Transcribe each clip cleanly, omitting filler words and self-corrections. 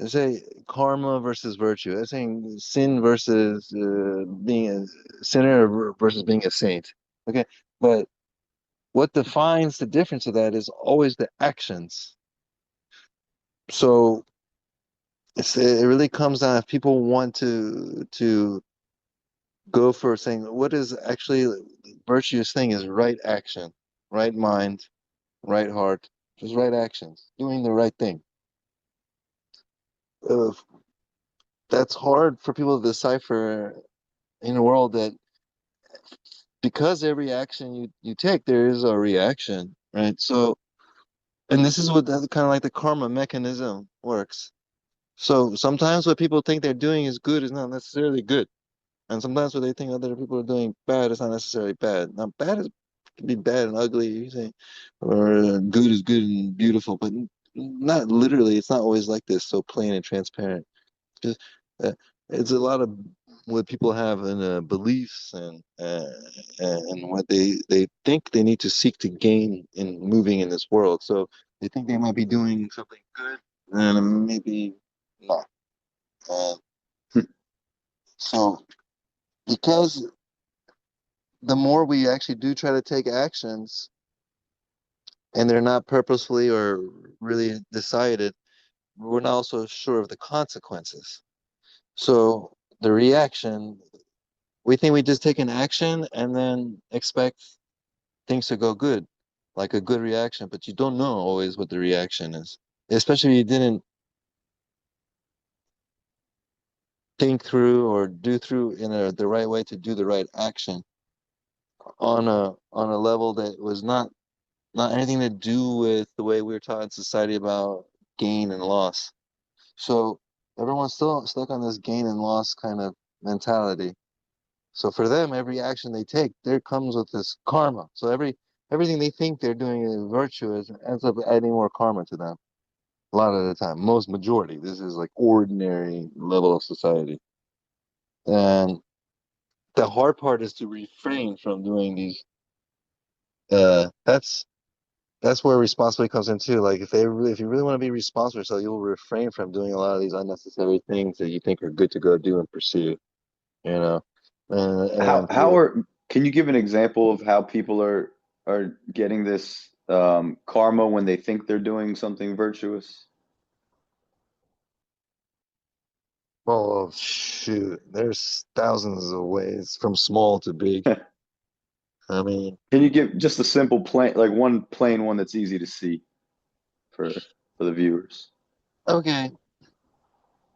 say karma versus virtue. I'm saying sin versus being a sinner versus being a saint. Okay, but what defines the difference of that is always the actions. So it really comes down if people want to go for saying what is actually virtuous thing is right action, right mind, right heart, just right actions, doing the right thing. Uh, that's hard for people to decipher in a world that because every action you take, there is a reaction, right? So, and this is what kind of like the karma mechanism works. So sometimes what people think they're doing is good is not necessarily good. And sometimes what they think other people are doing bad is not necessarily bad. Now, bad is can be bad and ugly, you say, or good is good and beautiful, but not literally. It's not always like this, so plain and transparent. Just uh, it's a lot of what people have in beliefs and what they think they need to seek to gain in moving in this world. So they think they might be doing something good, and maybe not. Uh, so because the more we actually do try to take actions and they're not purposefully or really decided, we're not also sure of the consequences. So the reaction, we think we just take an action and then expect things to go good, like a good reaction, but you don't know always what the reaction is. Especially if you didn't think through or do through in the right way to do the right action on a level that was not anything to do with the way we were taught in society about gain and loss. So everyone's still stuck on this gain and loss kind of mentality. So for them, every action they take, there comes with this karma. So everything they think they're doing is virtuous ends up adding more karma to them. A lot of the time, most majority. This is like ordinary level of society. And the hard part is to refrain from doing these. That's where responsibility comes in too. Like if you really want to be responsible, so you'll refrain from doing a lot of these unnecessary things that you think are good to go do and pursue. You know, and How then how people. are can you give an example of how people are getting this karma when they think they're doing something virtuous? Oh shoot, there's thousands of ways from small to big. I mean, Can you give just a simple plain like one plain one that's easy to see for the viewers? okay,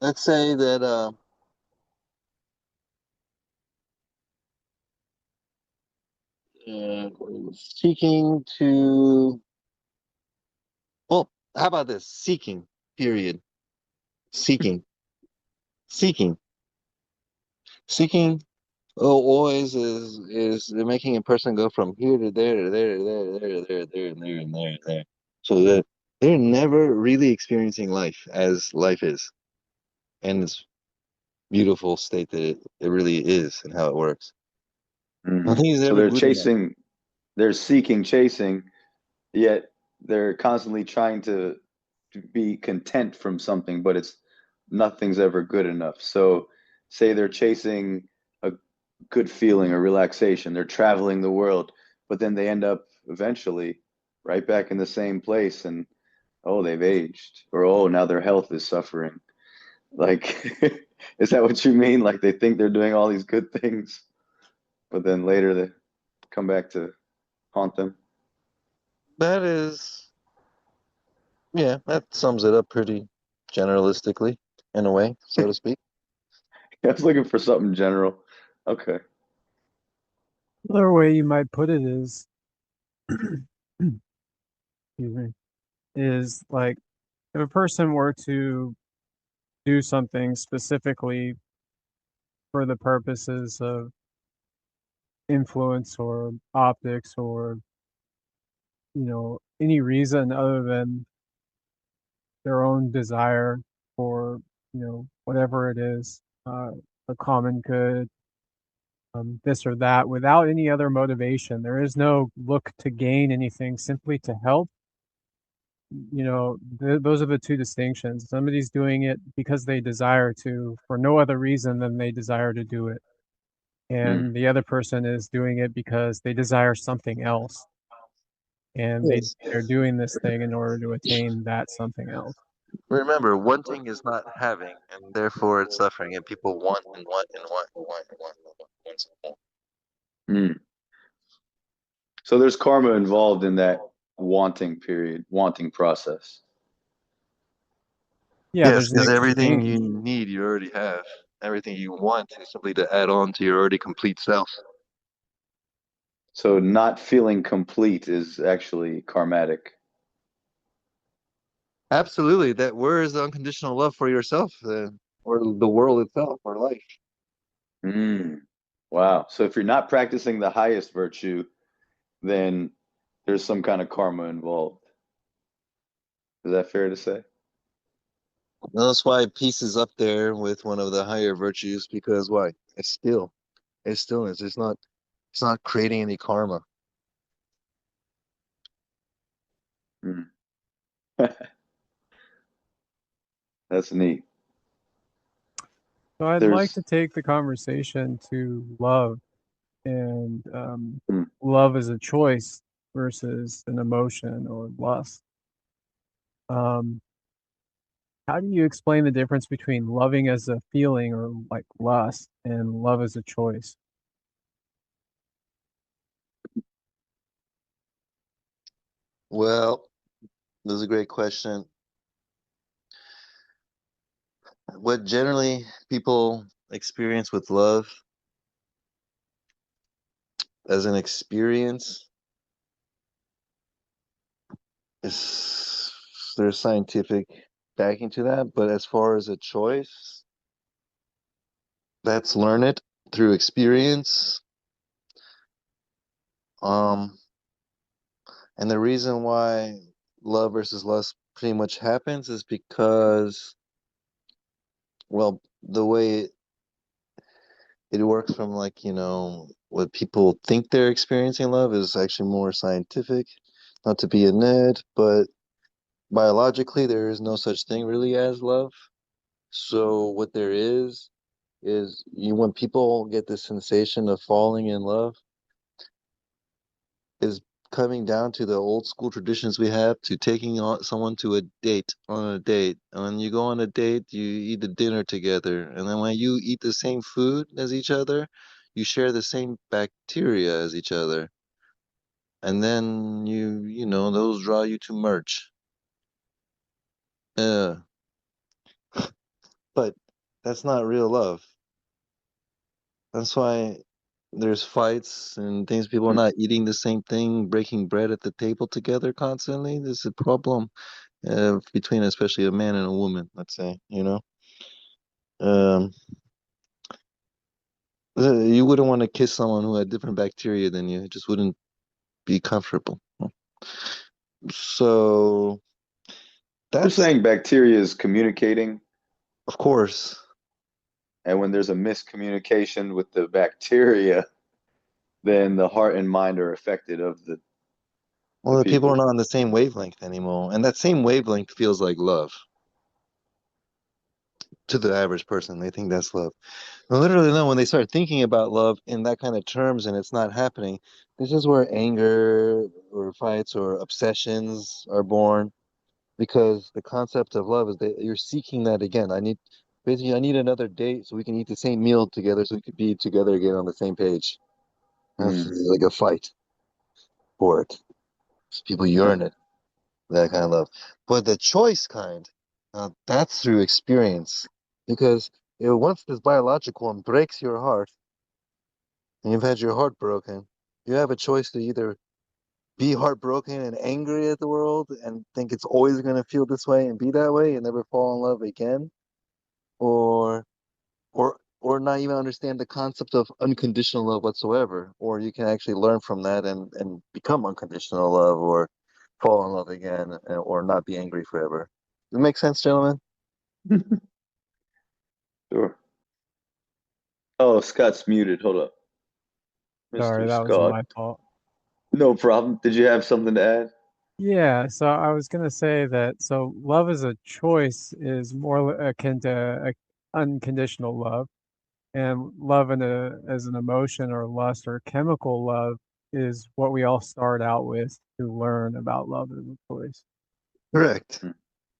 let's say that uh, seeking to. Well, how about this? Seeking. Period. Seeking. Seeking. Seeking. Oh, always is they're making a person go from here to there to there to there to there to there, there and there and there and there. So that they're never really experiencing life as life is, and its beautiful state that it really is and how it works. Nothing is So ever good enough. they're seeking, chasing, yet they're constantly trying to be content from something, but it's nothing's ever good enough. So say they're chasing a good feeling or relaxation, they're traveling the world, but then they end up eventually right back in the same place and oh, they've aged, or oh, now their health is suffering. Like, is that what you mean? Like they think they're doing all these good things, but then later they come back to haunt them. That is, yeah, that sums it up pretty generalistically, in a way, so to speak. I was looking for something general. Okay. Another way you might put it is, excuse me, is like if a person were to do something specifically for the purposes of influence or optics or, any reason other than their own desire for, whatever it is, a common good, this or that, without any other motivation. There is no look to gain anything, simply to help. those are the two distinctions. Somebody's doing it because they desire to, for no other reason than they desire to do it. Mm. And the other person is doing it because they desire something else. And Yes. they're doing this thing in order to attain that something else. Remember, wanting is not having, and therefore it's suffering. And people want and want and want and want and want and want and want. Mm. So there's karma involved in that wanting period, wanting process. Yeah, Yes, there's an because everything exchange. you need, you already have. Everything you want is simply to add on to your already complete self. So not feeling complete is actually karmatic. Absolutely. That where is the unconditional love for yourself, or the world itself, or life? Mm. Wow. So if you're not practicing the highest virtue, then there's some kind of karma involved. Is that fair to say? That's why peace is up there with one of the higher virtues, because why? It's still. It's stillness. It's not creating any karma. Mm. That's neat. So I'd like There's to take the conversation to love and mm. love as a choice versus an emotion or lust. Um, how do you explain the difference between loving as a feeling or like lust and love as a choice? Well, this is a great question. What generally people experience with love as an experience is there's scientific backing to that, but as far as a choice, that's learn it through experience. Um, and the reason why love versus lust pretty much happens is because, well, the way it works from like, what people think they're experiencing love is actually more scientific. Not to be a nerd, but biologically there is no such thing really as love. So what there is you when people get the sensation of falling in love is coming down to the old school traditions we have to taking on someone to a date on a date. And when you go on a date, you eat the dinner together. And then when you eat the same food as each other, you share the same bacteria as each other. And then those draw you to merge. Uh, but that's not real love. That's why there's fights and things. People are Mm. not eating the same thing, breaking bread at the table together constantly. There's a problem between especially a man and a woman, let's say, Um, you wouldn't want to kiss someone who had different bacteria than you. It just wouldn't be comfortable. So You're that's, saying bacteria is communicating, of course, and when there's a miscommunication with the bacteria, then the heart and mind are affected of the well, the people are people. not on the same wavelength anymore. And that same wavelength feels like love to the average person. They think that's love. Well, literally, no, when they start thinking about love in that kind of terms and it's not happening, this is where anger or fights or obsessions are born because the concept of love is that you're seeking that again. I need another date so we can eat the same meal together so we could be together again on the same page. That's Mm. like a fight for it. So people yearn it, that kind of love. But the choice kind, that's through experience because once this biological one breaks your heart, and you've had your heart broken, you have a choice to either be heartbroken and angry at the world and think it's always going to feel this way and be that way and never fall in love again, or or not even understand the concept of unconditional love whatsoever. Or you can actually learn from that and become unconditional love or fall in love again or not be angry forever. Does it make sense, gentlemen? Sure. Oh, Scott's muted. Hold up. Sorry, Mr. that was Scott. my fault. No problem. Did you have something to add? Yeah, so I was gonna say that so love as a choice is more akin to unconditional love, and love as an emotion or lust or chemical love is what we all start out with to learn about love as a choice. Correct.